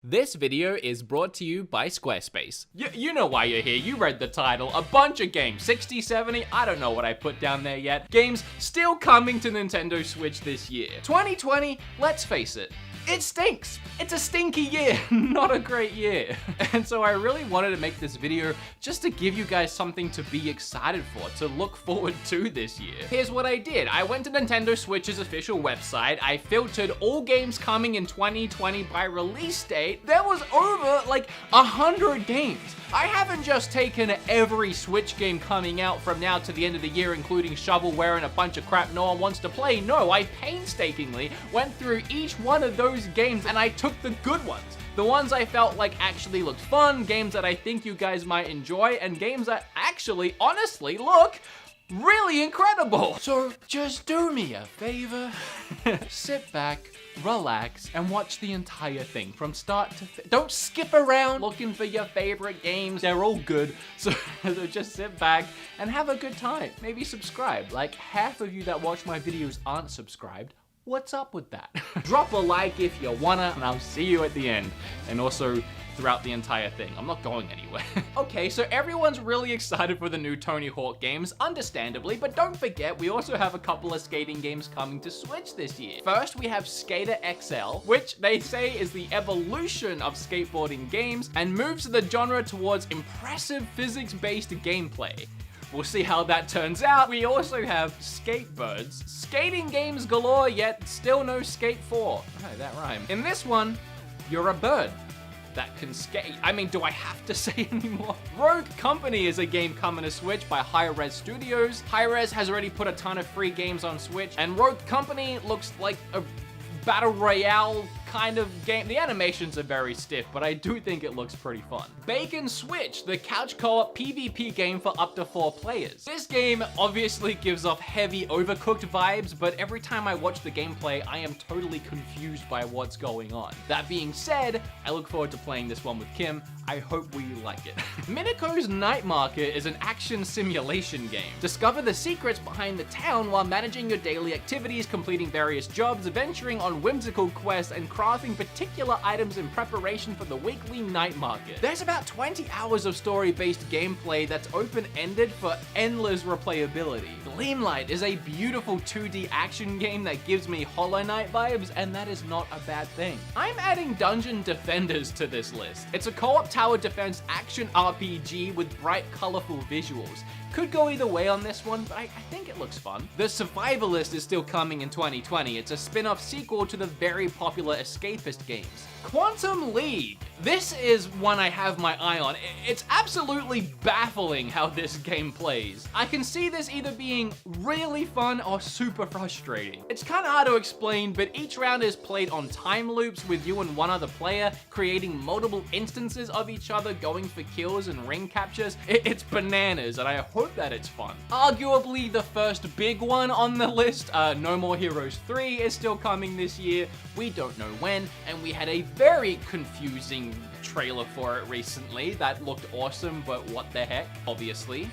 This video is brought to you by Squarespace. You know why you're here, you read the title. A bunch of games, 60, 70, I don't know what I put down there yet. Games still coming to Nintendo Switch this year. 2020, let's face it, it stinks. It's a stinky year, not a great year. And so I really wanted to make this video just to give you guys something to be excited for, to look forward to this year. Here's what I did. I went to Nintendo Switch's official website. I filtered all games coming in 2020 by release date. There was over like 100 games. I haven't just taken every Switch game coming out from now to the end of the year, including shovelware and a bunch of crap no one wants to play. No, I painstakingly went through each one of those games and I took the good ones. The ones I felt like actually looked fun, games that I think you guys might enjoy, and games that actually, honestly, look really incredible. So just do me a favor, sit back, relax, and watch the entire thing from start to finish. Don't skip around looking for your favorite games. They're all good. So just sit back and have a good time. Maybe subscribe. Like half of you that watch my videos aren't subscribed. What's up with that? Drop a like if you wanna, and I'll see you at the end. And also throughout the entire thing. I'm not going anywhere. Okay, so everyone's really excited for the new Tony Hawk games, understandably, but don't forget, we also have a couple of skating games coming to Switch this year. First, we have Skater XL, which they say is the evolution of skateboarding games and moves the genre towards impressive physics-based gameplay. We'll see how that turns out. We also have Skatebirds. Skating games galore, yet still no Skate 4. Oh, that rhymed. In this one, you're a bird that can skate. I mean, do I have to say anymore? Rogue Company is a game coming to Switch by Hi-Rez Studios. Hi-Rez has already put a ton of free games on Switch, and Rogue Company looks like a battle royale kind of game. The animations are very stiff, but I do think it looks pretty fun. Bacon Switch, the couch co-op PvP game for up to 4 players. This game obviously gives off heavy Overcooked vibes, but every time I watch the gameplay, I am totally confused by what's going on. That being said, I look forward to playing this one with Kim. I hope we like it. Minico's Night Market is an action simulation game. Discover the secrets behind the town while managing your daily activities, completing various jobs, adventuring on whimsical quests, and crafting particular items in preparation for the weekly night market. There's about 20 hours of story-based gameplay that's open-ended for endless replayability. Gleamlight is a beautiful 2D action game that gives me Hollow Knight vibes, and that is not a bad thing. I'm adding Dungeon Defenders to this list. It's a co-op tower defense action RPG with bright, colorful visuals. Could go either way on this one, but I think it looks fun. The Survivalist is still coming in 2020. It's a spin-off sequel to the very popular escapist games. Quantum League. This is one I have my eye on. It's absolutely baffling how this game plays. I can see this either being really fun or super frustrating. It's kind of hard to explain, but each round is played on time loops with you and one other player, creating multiple instances of each other, going for kills and ring captures. It's bananas, and I hope that it's fun. Arguably the first big one on the list, No More Heroes 3 is still coming this year. We don't know when, and we had a very confusing trailer for it recently that looked awesome, but what the heck, obviously.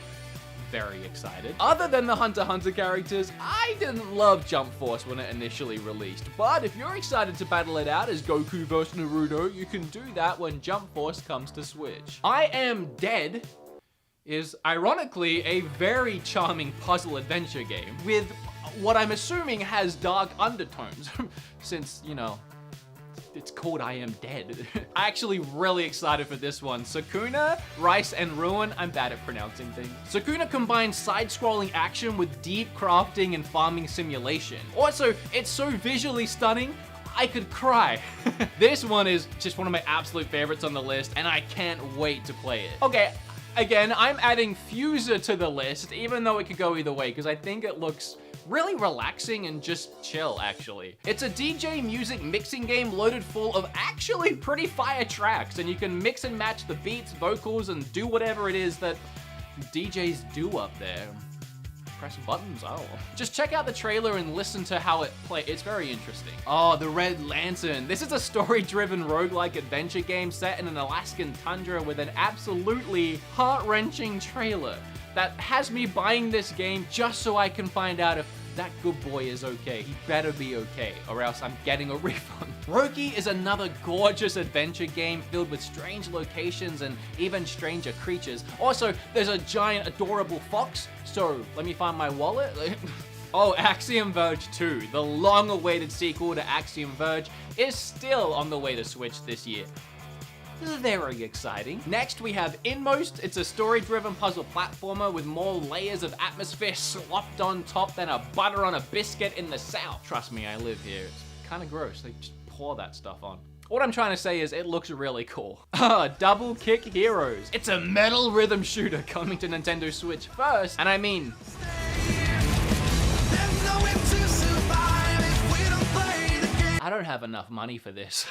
Very excited. Other than the Hunter x Hunter characters, I didn't love Jump Force when it initially released, but if you're excited to battle it out as Goku vs Naruto, you can do that when Jump Force comes to Switch. I Am Dead is ironically a very charming puzzle adventure game with what I'm assuming has dark undertones, since, you know, it's called I Am Dead. I'm actually really excited for this one. Sakuna, Rice, and Ruin. I'm bad at pronouncing things. Sakuna combines side-scrolling action with deep crafting and farming simulation. Also, it's so visually stunning, I could cry. This one is just one of my absolute favorites on the list, and I can't wait to play it. Okay, again, I'm adding Fuser to the list, even though it could go either way, because I think it looks really relaxing and just chill, actually. It's a DJ music mixing game loaded full of actually pretty fire tracks, and you can mix and match the beats, vocals, and do whatever it is that DJs do up there. Press buttons, oh. Just check out the trailer and listen to how it plays. It's very interesting. Oh, the Red Lantern. This is a story-driven roguelike adventure game set in an Alaskan tundra with an absolutely heart-wrenching trailer that has me buying this game just so I can find out if that good boy is okay. He better be okay, or else I'm getting a refund. Roki is another gorgeous adventure game filled with strange locations and even stranger creatures. Also, there's a giant adorable fox, so let me find my wallet. Oh, Axiom Verge 2, the long-awaited sequel to Axiom Verge, is still on the way to Switch this year. Very exciting. Next, we have Inmost. It's a story-driven puzzle platformer with more layers of atmosphere slopped on top than a butter on a biscuit in the South. Trust me, I live here. It's kind of gross. They just pour that stuff on. What I'm trying to say is it looks really cool. Double Kick Heroes. It's a metal rhythm shooter coming to Nintendo Switch first, and I mean... I don't have enough money for this.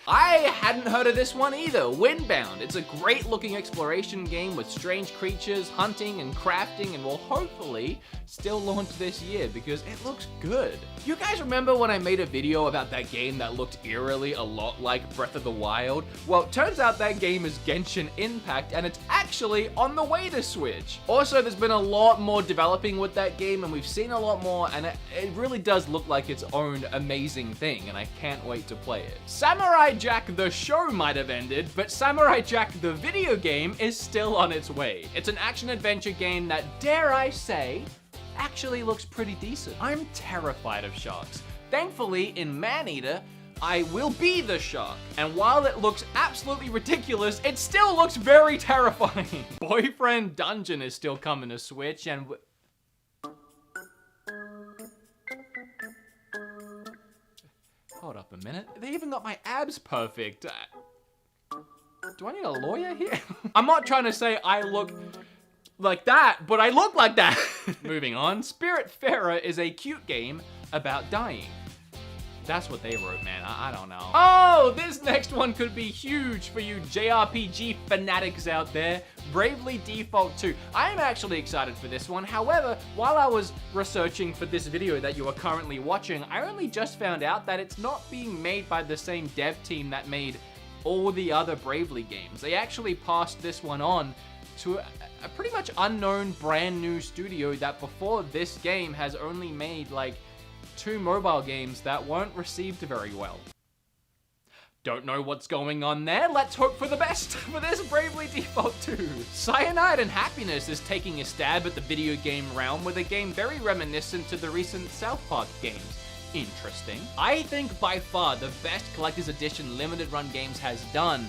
I hadn't heard of this one either, Windbound. It's a great looking exploration game with strange creatures, hunting and crafting, and will hopefully still launch this year because it looks good. You guys remember when I made a video about that game that looked eerily a lot like Breath of the Wild? Well, it turns out that game is Genshin Impact and it's actually on the way to Switch. Also, there's been a lot more developing with that game and we've seen a lot more, and it really does look like its own amazing thing, and I can't wait to play it. Samurai Jack the show might have ended, but Samurai Jack the video game is still on its way. It's an action-adventure game that, dare I say, actually looks pretty decent. I'm terrified of sharks. Thankfully, in Maneater, I will be the shark. And while it looks absolutely ridiculous, it still looks very terrifying. Boyfriend Dungeon is still coming to Switch, and hold up a minute. They even got my abs perfect. Do I need a lawyer here? I'm not trying to say I look like that, but I look like that. Moving on, Spiritfarer is a cute game about dying. That's what they wrote, man. I don't know. Oh, this next one could be huge for you JRPG fanatics out there. Bravely Default 2. I am actually excited for this one. However, while I was researching for this video that you are currently watching, I only just found out that it's not being made by the same dev team that made all the other Bravely games. They actually passed this one on to a pretty much unknown brand new studio that before this game has only made like 2 mobile games that weren't received very well. Don't know what's going on there. Let's hope for the best for this Bravely Default 2. Cyanide and Happiness is taking a stab at the video game realm with a game very reminiscent to the recent South Park games. Interesting. I think by far the best collector's edition limited run games has done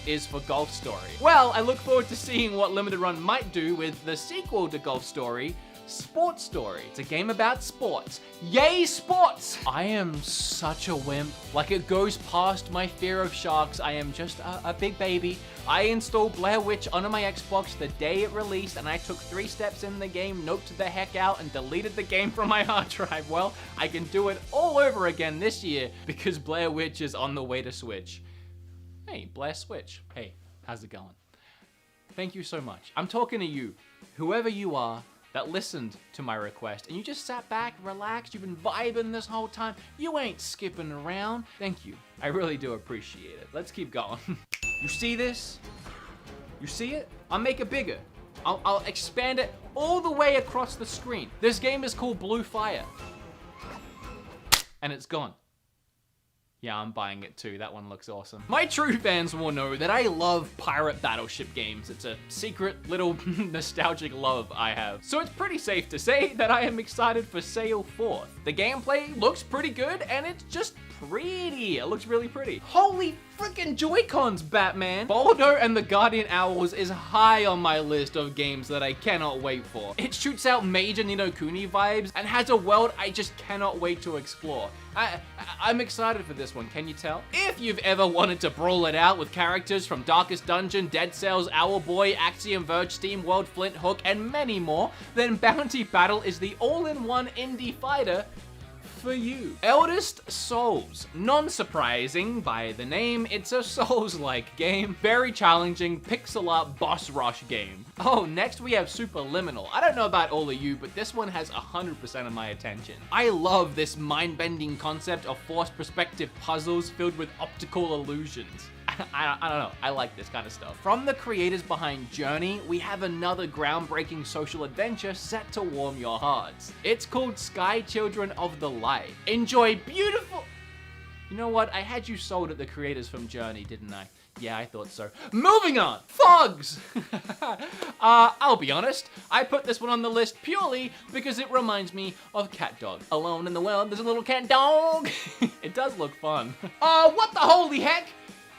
is for Golf Story. Well, I look forward to seeing what Limited Run might do with the sequel to Golf Story, Sports Story. It's a game about sports. Yay, sports! I am such a wimp. Like, it goes past my fear of sharks. I am just a big baby. I installed Blair Witch onto my Xbox the day it released, and I took 3 steps in the game, noped the heck out, and deleted the game from my hard drive. Well, I can do it all over again this year because Blair Witch is on the way to Switch. Hey, Blair Switch. Hey, how's it going? Thank you so much. I'm talking to you, whoever you are, that listened to my request, and you just sat back, relaxed, you've been vibing this whole time, you ain't skipping around. Thank you. I really do appreciate it. Let's keep going. You see this? You see it? I'll make it bigger. I'll expand it all the way across the screen. This game is called Blue Fire. And it's gone. Yeah, I'm buying it too. That one looks awesome. My true fans will know that I love pirate battleship games. It's a secret little nostalgic love I have. So it's pretty safe to say that I am excited for Sail Forth. The gameplay looks pretty good and it's just pretty. It looks really pretty. Holy freaking Joy-Cons, Batman! Baldo and the Guardian Owls is high on my list of games that I cannot wait for. It shoots out major Ni no Kuni vibes and has a world I just cannot wait to explore. I'm excited for this one, can you tell? If you've ever wanted to brawl it out with characters from Darkest Dungeon, Dead Cells, Owlboy, Axiom Verge, SteamWorld, Flint Hook, and many more, then Bounty Battle is the all-in-one indie fighter for you. Eldest Souls. Non-surprising by the name, it's a Souls-like game. Very challenging pixel art boss rush game. Oh, next we have Superliminal. I don't know about all of you, but this one has 100% of my attention. I love this mind-bending concept of forced perspective puzzles filled with optical illusions. I don't know. I like this kind of stuff. From the creators behind Journey, we have another groundbreaking social adventure set to warm your hearts. It's called Sky Children of the Light. Enjoy beautiful... You know what? I had you sold at the creators from Journey, didn't I? Yeah, I thought so. Moving on! Fogs! I'll be honest, I put this one on the list purely because it reminds me of Cat Dog. Alone in the world, there's a little cat dog! It does look fun. What the holy heck?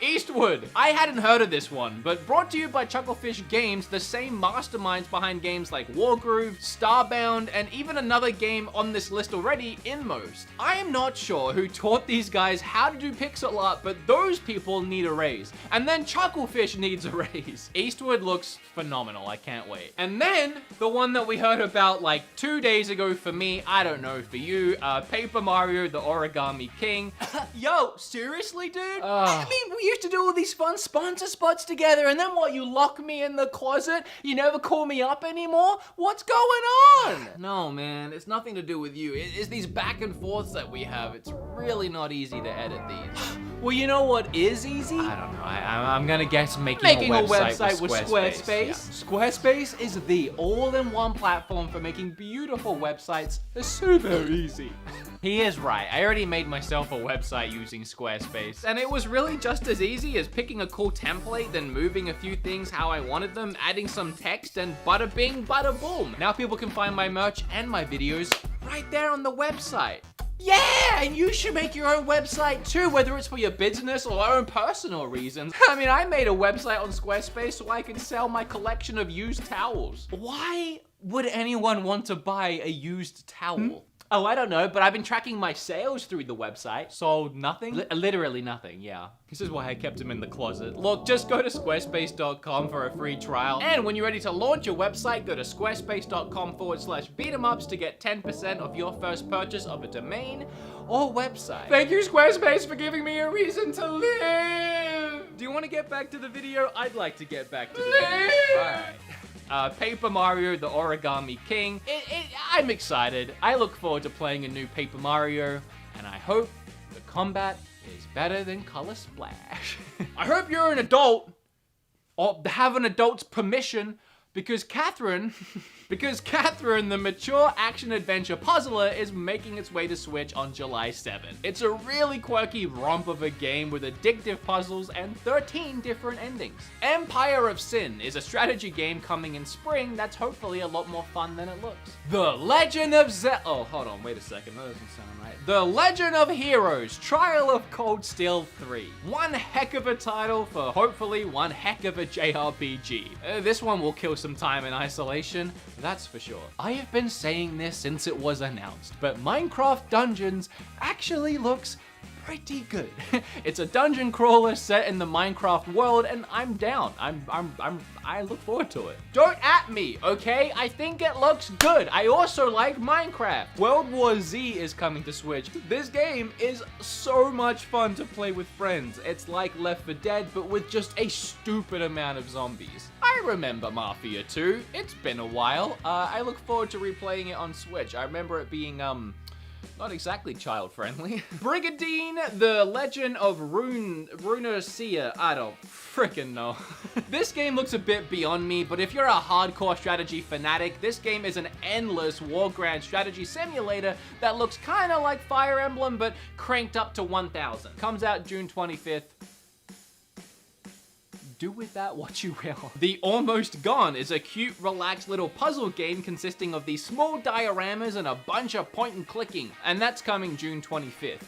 Eastward. I hadn't heard of this one, but brought to you by Chucklefish Games, the same masterminds behind games like Wargroove, Starbound, and even another game on this list already, Inmost. I am not sure who taught these guys how to do pixel art, but those people need a raise. And then Chucklefish needs a raise. Eastward looks phenomenal, I can't wait. And then, the one that we heard about like 2 days ago for me, I don't know for you, Paper Mario, the Origami King. Yo, seriously, dude? I mean, we used to do all these fun sponsor spots together, and then what, you lock me in the closet? You never call me up anymore? What's going on? No, man, it's nothing to do with you. It's these back and forths that we have. It's really not easy to edit these. Well, you know what is easy? I don't know. I'm gonna guess making a website with Squarespace. Yeah. Squarespace is the all-in-one platform for making beautiful websites. It's super easy. He is right. I already made myself a website using Squarespace, and it was really just as easy as picking a cool template, then moving a few things how I wanted them, adding some text, and bada bing, bada boom. Now people can find my merch and my videos right there on the website. Yeah, and you should make your own website too, whether it's for your business or own personal reasons. I mean, I made a website on Squarespace so I can sell my collection of used towels. Why would anyone want to buy a used towel? Oh, I don't know, but I've been tracking my sales through the website. Sold nothing? Literally nothing, yeah. This is why I kept him in the closet. Look, just go to squarespace.com for a free trial. And when you're ready to launch your website, go to squarespace.com/beatemups to get 10% of your first purchase of a domain or website. Thank you, Squarespace, for giving me a reason to live. Do you want to get back to the video? I'd like to get back to the video. All right. Paper Mario, the Origami King. I'm excited. I look forward to playing a new Paper Mario, and I hope the combat is better than Color Splash. I hope you're an adult, or have an adult's permission, because Catherine, the mature action-adventure puzzler, is making its way to Switch on July 7th. It's a really quirky romp of a game with addictive puzzles and 13 different endings. Empire of Sin is a strategy game coming in spring that's hopefully a lot more fun than it looks. The Legend of Oh, hold on, wait a second, that doesn't sound right. The Legend of Heroes, Trial of Cold Steel 3. One heck of a title for hopefully one heck of a JRPG. This one will kill some time in isolation, that's for sure. I have been saying this since it was announced, but Minecraft Dungeons actually looks pretty good. It's a dungeon crawler set in the Minecraft world, and I'm down. I look forward to it. Don't at me, okay? I think it looks good. I also like Minecraft. World War Z is coming to Switch. This game is so much fun to play with friends. It's like Left 4 Dead, but with just a stupid amount of zombies. I remember Mafia 2. It's been a while. I look forward to replaying it on Switch. I remember it being, not exactly child-friendly. Brigadine, the Legend of Runeterra. I don't frickin' know. This game looks a bit beyond me, but if you're a hardcore strategy fanatic, this game is an endless Warground strategy simulator that looks kinda like Fire Emblem, but cranked up to 1000. Comes out June 25th. Do with that what you will. The Almost Gone is a cute, relaxed little puzzle game consisting of these small dioramas and a bunch of point and clicking, and that's coming June 25th.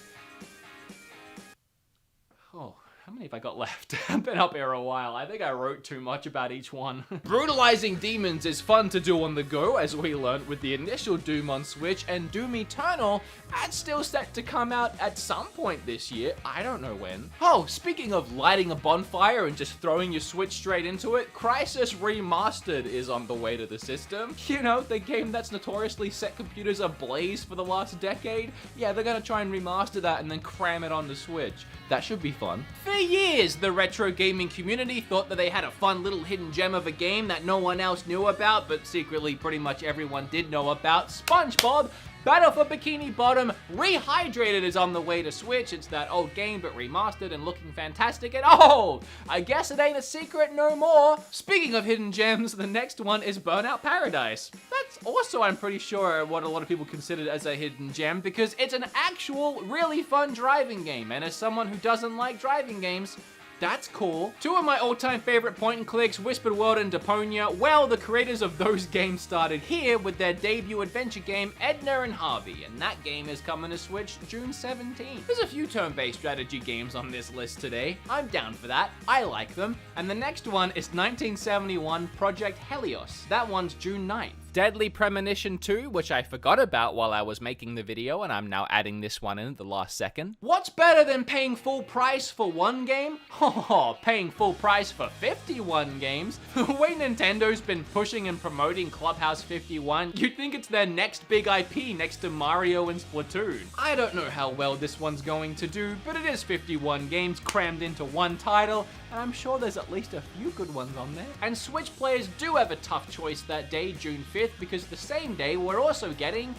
Oh, how many have I got left? I've been up here a while. I think I wrote too much about each one. Brutalizing Demons is fun to do on the go, as we learned with the initial Doom on Switch, and Doom Eternal, that's still set to come out at some point this year. I don't know when. Oh, speaking of lighting a bonfire and just throwing your Switch straight into it, Crysis Remastered is on the way to the system. You know, the game that's notoriously set computers ablaze for the last decade. Yeah, they're gonna try and remaster that and then cram it on the Switch. That should be fun. For years, the retro gaming community thought that they had a fun little hidden gem of a game that no one else knew about, but secretly pretty much everyone did know about, SpongeBob Battle for Bikini Bottom Rehydrated is on the way to Switch. It's that old game but remastered and looking fantastic. And oh, I guess it ain't a secret no more. Speaking of hidden gems, the next one is Burnout Paradise. That's also, I'm pretty sure, what a lot of people consider as a hidden gem because it's an actual really fun driving game. And as someone who doesn't like driving games, that's cool. Two of my all-time favorite point and clicks, Whispered World and Deponia, well, the creators of those games started here with their debut adventure game, Edna and Harvey, and that game is coming to Switch June 17th. There's a few turn-based strategy games on this list today. I'm down for that. I like them. And the next one is 1971 Project Helios. That one's June 9th. Deadly Premonition 2, which I forgot about while I was making the video, and I'm now adding this one in at the last second. What's better than paying full price for one game? Oh, paying full price for 51 games? The way Nintendo's been pushing and promoting Clubhouse 51, you'd think it's their next big IP next to Mario and Splatoon. I don't know how well this one's going to do, but it is 51 games crammed into one title, and I'm sure there's at least a few good ones on there. And Switch players do have a tough choice that day, June 5th, because the same day we're also getting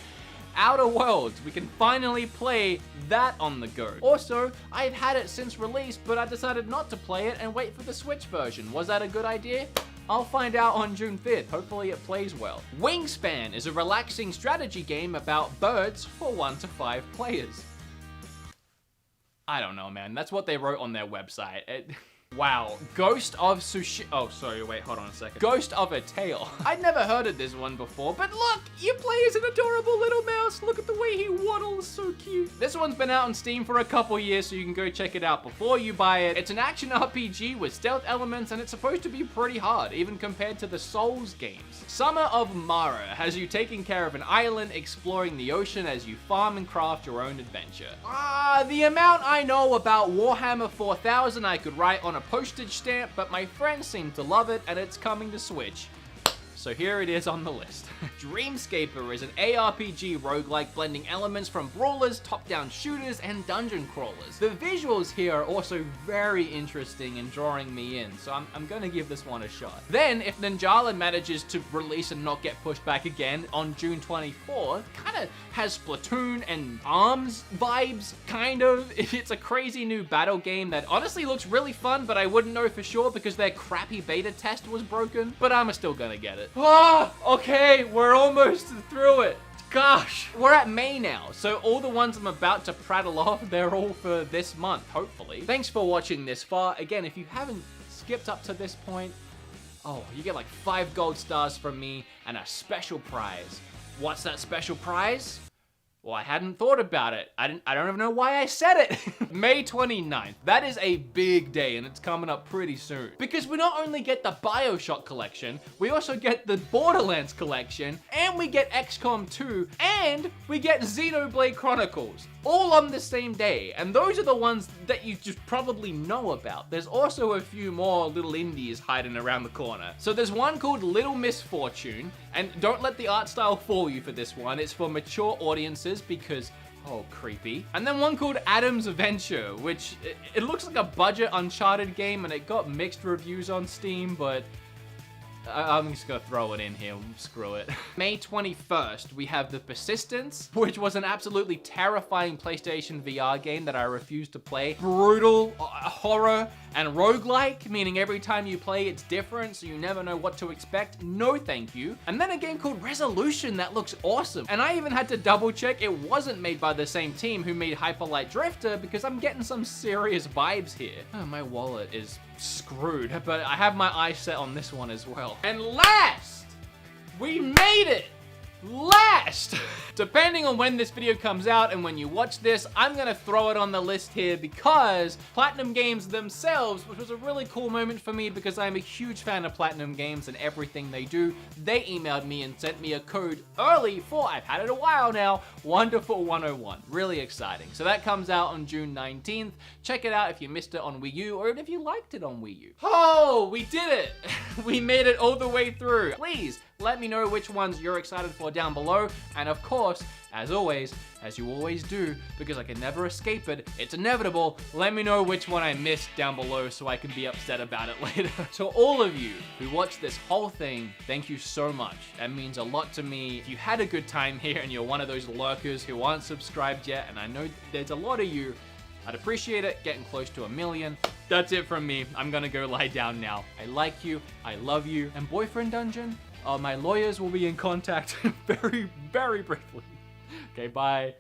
Outer Worlds. We can finally play that on the go. Also, I've had it since release, but I decided not to play it and wait for the Switch version. Was that a good idea? I'll find out on June 5th. Hopefully it plays well. Wingspan is a relaxing strategy game about birds for 1 to 5 players. I don't know, man. That's what they wrote on their website. Wow, Ghost of Tsushima. Oh, sorry, wait, hold on a second. Ghost of a Tale. I'd never heard of this one before, but look, you play as an adorable little mouse. Look at the way he waddles, so cute. This one's been out on Steam for a couple years, so you can go check it out before you buy it. It's an action RPG with stealth elements, and it's supposed to be pretty hard, even compared to the Souls games. Summer of Mara has you taking care of an island, exploring the ocean as you farm and craft your own adventure. The amount I know about Warhammer 4000 I could write on a postage stamp, but my friends seem to love it, and it's coming to Switch. So here it is on the list. Dreamscaper is an ARPG roguelike blending elements from brawlers, top-down shooters, and dungeon crawlers. The visuals here are also very interesting and drawing me in, so I'm gonna give this one a shot. Then, if Ninjala manages to release and not get pushed back again on June 24th, kinda has Splatoon and ARMS vibes, kind of. It's a crazy new battle game that honestly looks really fun, but I wouldn't know for sure because their crappy beta test was broken, but I'm still gonna get it. Okay, we're almost through it. Gosh, we're at May now, so all the ones I'm about to prattle off, they're all for this month, hopefully. Thanks for watching this far. Again, if you haven't skipped up to this point, oh, you get like 5 gold stars from me and a special prize. What's that special prize? Well, I hadn't thought about it. I don't even know why I said it. May 29th. That is a big day, and it's coming up pretty soon. Because we not only get the BioShock collection, we also get the Borderlands collection, and we get XCOM 2, and we get Xenoblade Chronicles. All on the same day, and those are the ones that you just probably know about. There's also a few more little indies hiding around the corner. So there's one called Little Misfortune, and don't let the art style fool you for this one. It's for mature audiences because, oh, creepy. And then one called Adam's Adventure, which it looks like a budget Uncharted game, and it got mixed reviews on Steam, but I'm just gonna throw it in here, screw it. May 21st, we have The Persistence, which was an absolutely terrifying PlayStation VR game that I refused to play. Brutal, horror, and roguelike, meaning every time you play it's different, so you never know what to expect. No thank you. And then a game called Resolution that looks awesome. And I even had to double check it wasn't made by the same team who made Hyper Light Drifter, because I'm getting some serious vibes here. Oh, my wallet is screwed, but I have my eyes set on this one as well. And last, we made it! Last! Depending on when this video comes out and when you watch this, I'm gonna throw it on the list here because Platinum Games themselves, which was a really cool moment for me because I'm a huge fan of Platinum Games and everything they do, they emailed me and sent me a code early for, I've had it a while now, Wonderful 101. Really exciting. So that comes out on June 19th. Check it out if you missed it on Wii U or if you liked it on Wii U. Oh, we did it! We made it all the way through. Please, let me know which ones you're excited for down below. And of course, as always, as you always do, because I can never escape it, it's inevitable, let me know which one I missed down below so I can be upset about it later. To all of you who watched this whole thing, thank you so much. That means a lot to me. If you had a good time here and you're one of those lurkers who aren't subscribed yet, and I know there's a lot of you, I'd appreciate it, getting close to 1 million. That's it from me. I'm gonna go lie down now. I like you, I love you, and Boyfriend Dungeon? My lawyers will be in contact very, very briefly. Okay, bye.